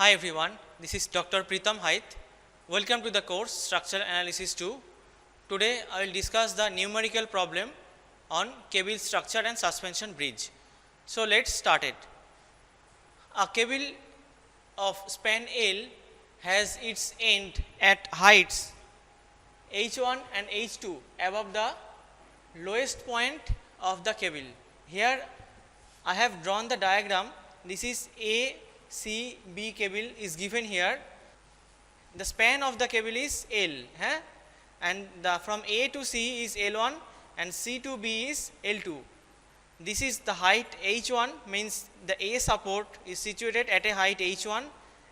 Hi everyone, this is Dr. Pritam Haith. Welcome to the course Structural Analysis 2. Today I will discuss the numerical problem on cable structure and suspension bridge. So let's start it. A cable of span L has its end at heights H1 and H2 above the lowest point of the cable. Here I have drawn the diagram. This is A, C, B cable is given here. The span of the cable is L, and from A to C is L1 and C to B is L2. This is the height H1, means the A support is situated at a height H1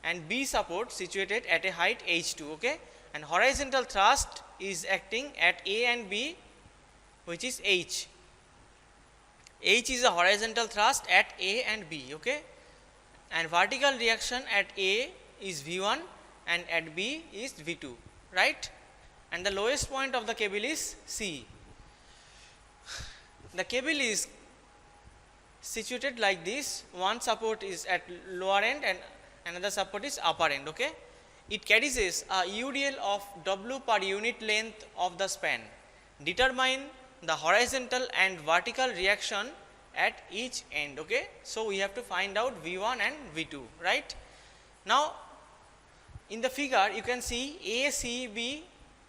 and B support situated at a height H2, okay? And horizontal thrust is acting at A and B, which is H. H is a horizontal thrust at A and B, okay? And vertical reaction at A is V1 and at B is V2, right? And the lowest point of the cable is C. The cable is situated like this. One support is at lower end and another support is upper end, okay? It carries a UDL of W per unit length of the span. Determine the horizontal and vertical reaction at each end, okay? So we have to find out V1 and V2, right? Now in the figure you can see ACB,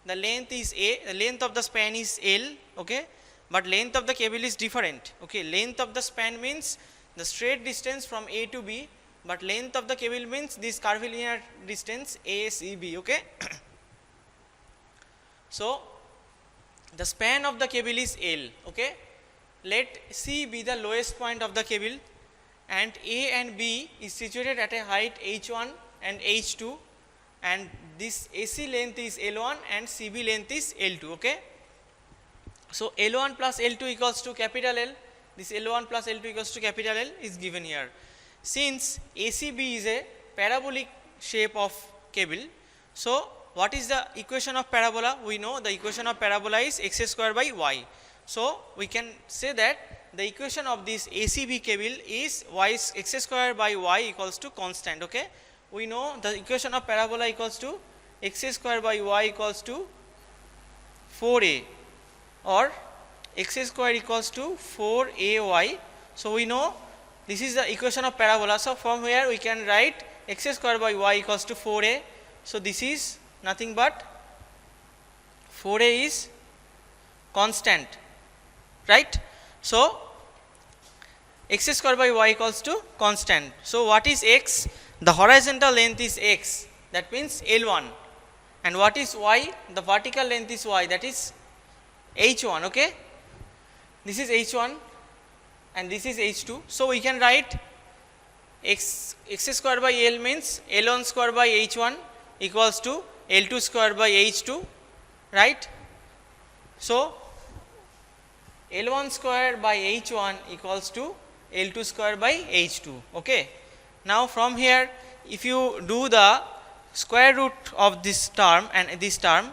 the length is A, the length of the span is L, okay? But length of the cable is different, okay? Length of the span means the straight distance from A to B, but length of the cable means this curvilinear distance ACB, okay? So the span of the cable is L, okay? Let C be the lowest point of the cable and A and B is situated at a height H1 and H2, and this AC length is L1 and CB length is L2, okay? So L1 plus L2 equals to capital L. This L1 plus L2 equals to capital L is given here. Since ACB is a parabolic shape of cable, so what is the equation of parabola? We know the equation of parabola is x square by y. So we can say that the equation of this ACB cable is x square by y equals to constant, okay? We know the equation of parabola equals to x square by y equals to 4a, or x square equals to 4ay. So we know this is the equation of parabola. So from here we can write x square by y equals to 4a. So this is nothing but 4a is constant, right? So x square by y equals to constant. So what is x? The horizontal length is x, that means L1, and what is y? The vertical length is y, that is H1, okay? This is H1 and this is H2. So we can write x square by L means L1 square by H1 equals to L2 square by H2, right? So L1 square by H1 equals to L2 square by H2, okay? Now from here if you do the square root of this term and this term,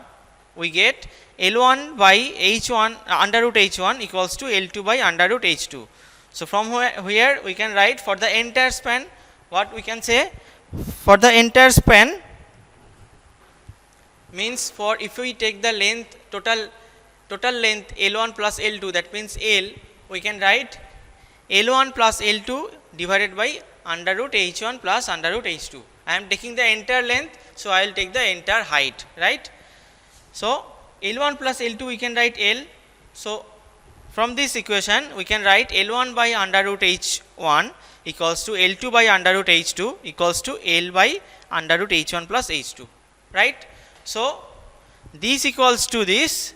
we get L1 by H1 under root H1 equals to L2 by under root H2. So from here we can write for the entire span, what we can say, for the entire span means, for if we take the length total length L1 plus L2, that means L, we can write L1 plus L2 divided by under root H1 plus under root H2. I am taking the entire length, so I will take the entire height, right? So L1 plus L2 we can write L. So from this equation we can write L1 by under root H1 equals to L2 by under root H2 equals to L by under root H1 plus H2, right? So this equals to this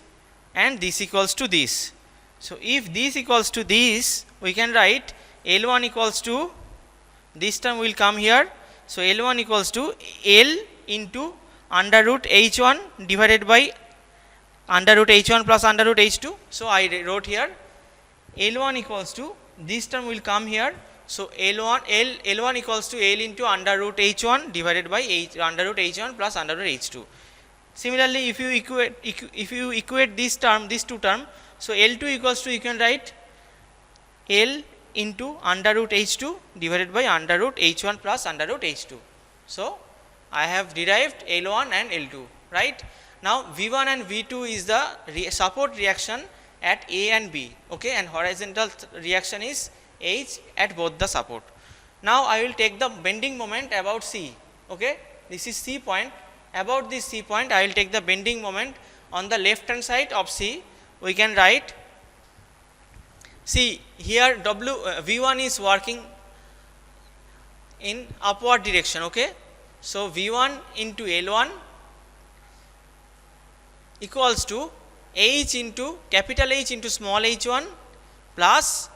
and this equals to this. So if this equals to this, we can write L1 equals to, this term will come here. So L1 equals to L into under root H1 divided by under root H1 plus under root H2. So I wrote here L1 equals to, this term will come here. So L1 equals to L into under root H1 divided by under root H1 plus under root H2. Similarly, if you equate this term, these two terms, so L2 equals to, you can write L into under root H2 divided by under root H1 plus under root H2. So I have derived L1 and L2, right. Now V1 and V2 is the support reaction at A and B, okay, and horizontal reaction is H at both the support. Now I will take the bending moment about C, okay, this is C point. About this C point I will take the bending moment on the left hand side of C. We can write, see here V1 is working in upward direction, okay. So V1 into L1 equals to H into capital H into small h1 plus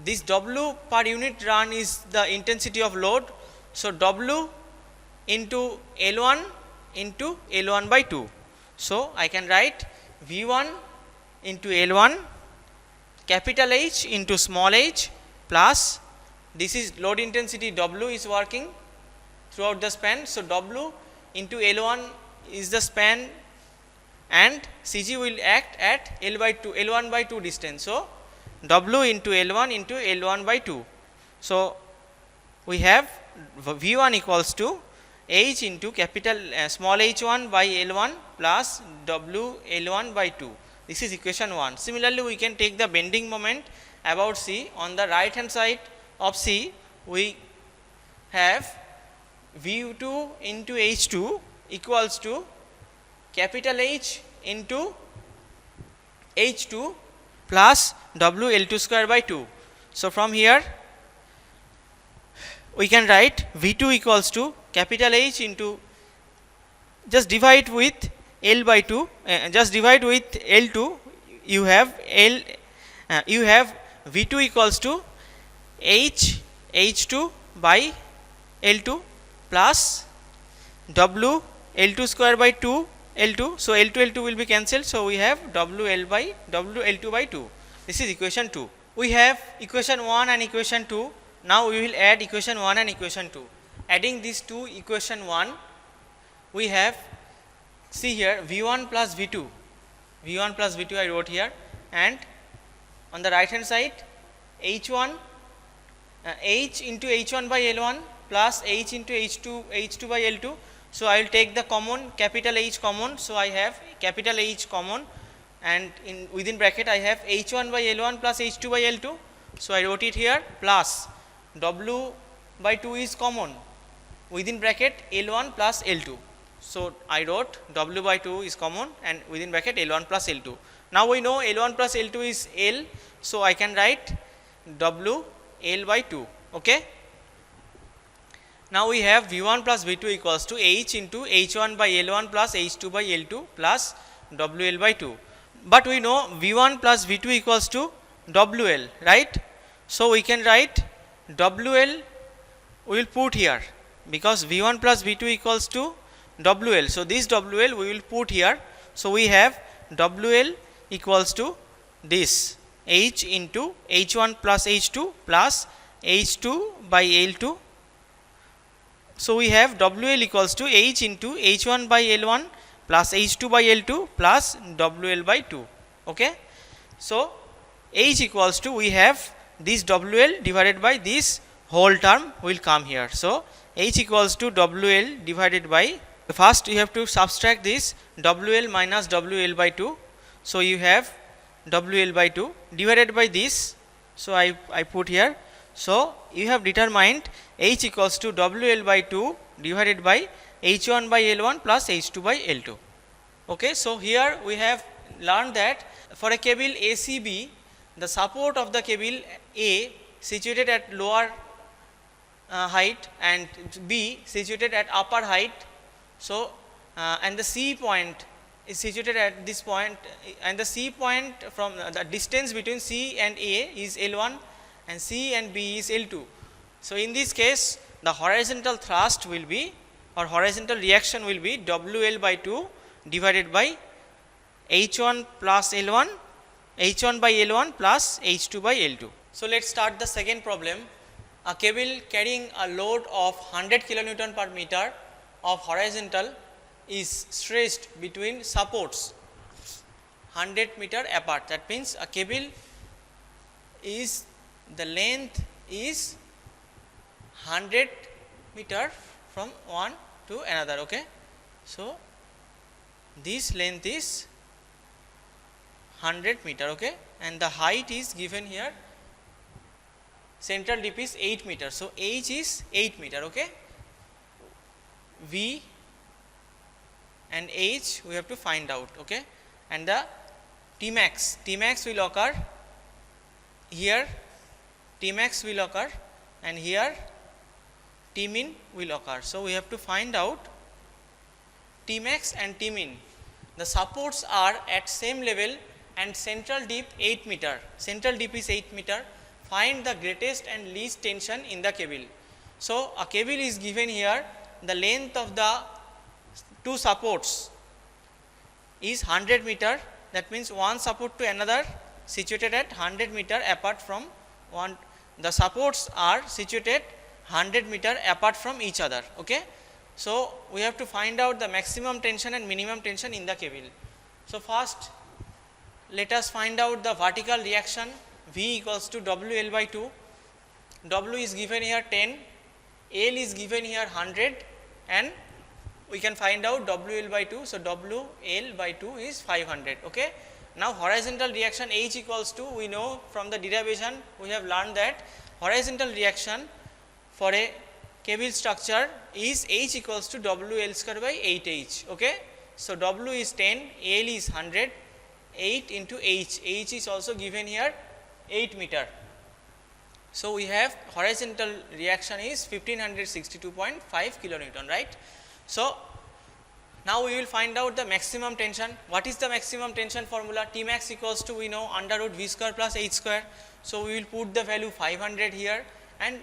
this W per unit run is the intensity of load. So W into L1 into L1 by 2. So I can write V1 into L1 capital H into small h plus this is load intensity W is working throughout the span. So W into L1 is the span and CG will act at L1 by 2 distance. So W into L1 into L1 by 2. So we have V1 equals to H into capital small h1 by L1 plus W L1 by 2. This is equation 1. Similarly, we can take the bending moment about C. On the right hand side of C, we have V2 into H2 equals to capital H into H2 plus W L2 square by 2. So from here we can write V2 equals to capital H into, just divide with L by 2, just divide with L2, you have you have V2 equals to H2 by L2 plus W L2 square by 2 L2. So L2 will be cancelled. So we have WL by WL2 by 2. This is equation 2. We have equation 1 and equation 2. Now we will add equation 1 and equation 2. Adding these two equation 1, we have, see here, V1 plus V2. V1 plus V2 I wrote here, and on the right hand side H1 H into H1 by L1 plus H into H2 by L2. So I will take the common capital H common. So I have capital H common, and in within bracket I have H1 by L1 plus H2 by L2. So I wrote it here plus W by 2 is common, within bracket L1 plus L2. So I wrote W by 2 is common and within bracket L1 plus L2. Now we know L1 plus L2 is L. So I can write W L by 2, okay. Now we have V1 plus V2 equals to H into H1 by L1 plus H2 by L2 plus WL by 2. But we know V1 plus V2 equals to WL, right? So we can write WL, we will put here because V1 plus V2 equals to WL. So this WL we will put here. So we have WL equals to this H into H1 plus H2 plus H2 by L2. So we have WL equals to H into H1 by L1 plus H2 by L2 plus WL by 2, okay. So H equals to, we have this WL divided by this whole term will come here. So H equals to WL divided by, first you have to subtract this WL minus WL by 2. So you have WL by 2 divided by this. So I put here. So you have determined H equals to WL by 2 divided by H1 by L1 plus H2 by L2. Okay, so here we have learned that for a cable ACB, the support of the cable A situated at lower height and B situated at upper height. So and the C point is situated at this point, and the C point from the distance between C and A is L1 and C and B is L2. So in this case the horizontal thrust will be, or horizontal reaction will be, WL by 2 divided by H1 plus L1, H1 by L1 plus H2 by L2. So let's start the second problem. A cable carrying a load of 100 kilonewton per meter of horizontal is stretched between supports 100 meter apart. That means a cable is, the length is 100 meter from one to another. Okay, so this length is 100 meter. Okay, and the height is given here. Central dip is 8 meter. So h is 8 meter. Okay, v and h we have to find out. Okay, and the Tmax will occur here, Tmax will occur, and here Tmin will occur. So we have to find out Tmax and Tmin. The supports are at same level and central dip 8 meter. Central dip is 8 meter. Find the greatest and least tension in the cable. So a cable is given here. The length of the two supports is 100 meter. That means one support to another situated at 100 meter apart from one. The supports are situated 100 meter apart from each other. Okay, so we have to find out the maximum tension and minimum tension in the cable. So first let us find out the vertical reaction. V equals to WL by 2. W is given here 10, L is given here 100, and we can find out WL by 2. So WL by 2 is 500. Okay. Now horizontal reaction H equals to, we know from the derivation we have learned that horizontal reaction for a cable structure is H equals to WL square by 8H. Okay. So W is 10, L is 100, 8 into H. H is also given here 8 meter. So we have horizontal reaction is 1562.5 kilonewton, right. So now we will find out the maximum tension. What is the maximum tension formula? Tmax equals to, we know, under root V square plus H square. So we will put the value 500 here, and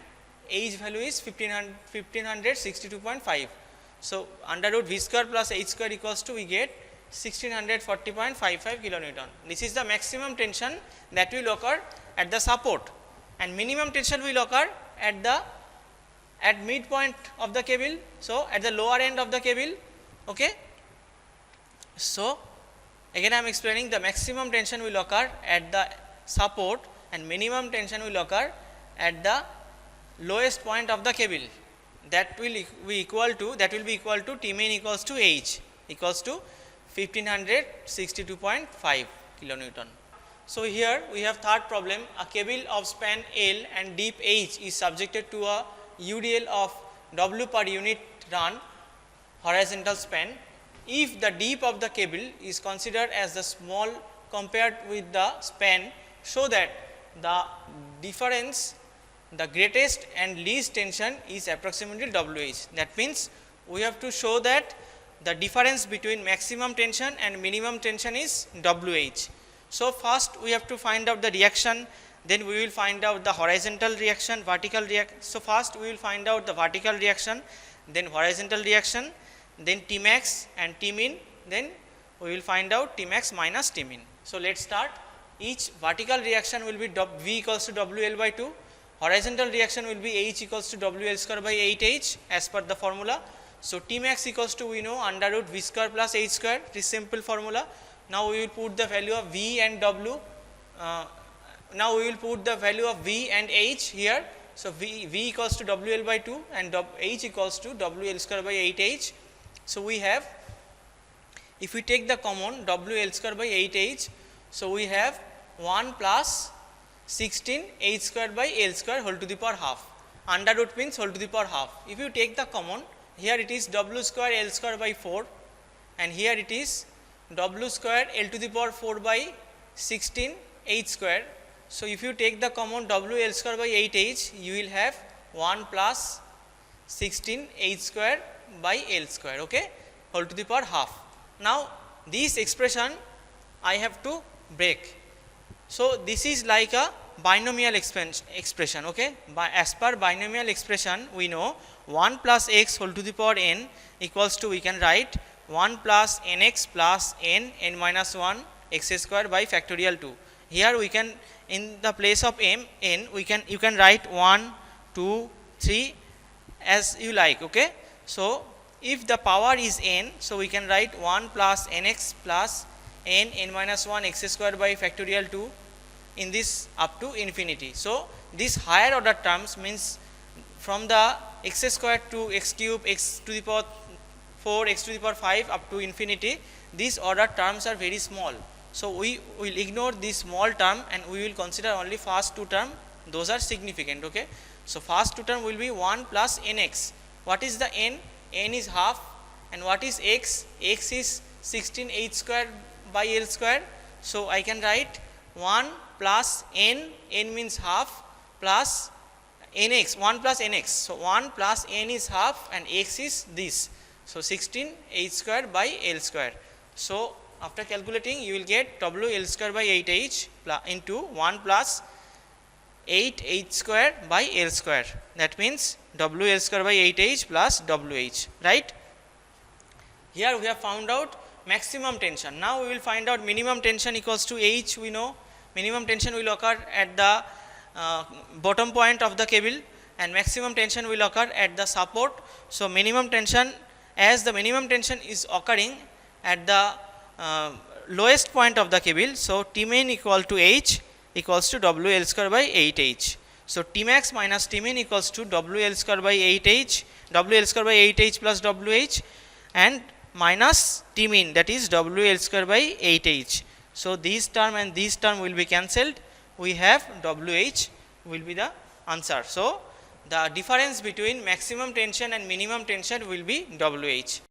H value is 1562.5. So under root V square plus H square equals to, we get 1640.55 kilonewton. This is the maximum tension that will occur at the support, and minimum tension will occur at midpoint of the cable. So at the lower end of the cable. Okay. So again I am explaining, the maximum tension will occur at the support and minimum tension will occur at the lowest point of the cable. That will be equal to Tmin equals to H equals to 1562.5 kilonewton. So here we have third problem. A cable of span L and deep H is subjected to a UDL of W per unit run horizontal span. If the deep of the cable is considered as the small compared with the span, so that the difference, the greatest and least tension is approximately WH. That means we have to show that the difference between maximum tension and minimum tension is WH. So first we have to find out the reaction, then we will find out the horizontal reaction, vertical reaction. So first we will find out the vertical reaction, then horizontal reaction, then Tmax and Tmin, then we will find out Tmax minus Tmin. So let's start. Each vertical reaction will be V equals to WL by 2. Horizontal reaction will be H equals to WL square by 8H as per the formula. So Tmax equals to, we know, under root V square plus H square. This simple formula. Now we will put the value of V and W. Now we will put the value of V and H here. So V equals to WL by 2 and H equals to WL square by 8H. So we have, if we take the common WL square by 8H, so we have 1 plus 16 H square by L square whole to the power half. Under root means whole to the power half. If you take the common, here it is W square L square by 4, and here it is W square L to the power 4 by 16 H square. So if you take the common WL square by 8H, you will have 1 plus 16 H square by L square, okay, whole to the power half. Now this expression I have to break. So this is like a binomial expression, okay. As per binomial expression, we know 1 plus x whole to the power n equals to, we can write 1 plus nx plus n minus 1 x square by factorial 2. Here we can, in the place of n, you can write 1, 2, 3 as you like, okay. So if the power is n, so we can write 1 plus nx plus n minus 1 x square by factorial 2 in this up to infinity. So this higher order terms means from the x square to x cube, x to the power 4, x to the power 5 up to infinity, these order terms are very small. So we will ignore this small term and we will consider only first two term, those are significant. Okay. So first two term will be 1 plus nx. What is the n? N is half, and what is x? X is 16 h square by l square. So I can write 1 plus n, n means half, plus nx, 1 plus nx. So 1 plus n is half and x is this. So 16 h square by l square. So after calculating you will get w l square by 8h into 1 plus 8h square by l square. That means w l square by 8h plus wh, right? Here we have found out maximum tension. Now we will find out minimum tension equals to h. We know minimum tension will occur at the bottom point of the cable and maximum tension will occur at the support. So minimum tension, as the minimum tension is occurring at the lowest point of the cable, so T main equal to h equals to w l square by 8h. So T max minus T main equals to w l square by 8h, w l square by 8h plus wh, and minus T min, that is w l square by 8h. So this term and this term will be cancelled. We have wh will be the answer. So the difference between maximum tension and minimum tension will be wh.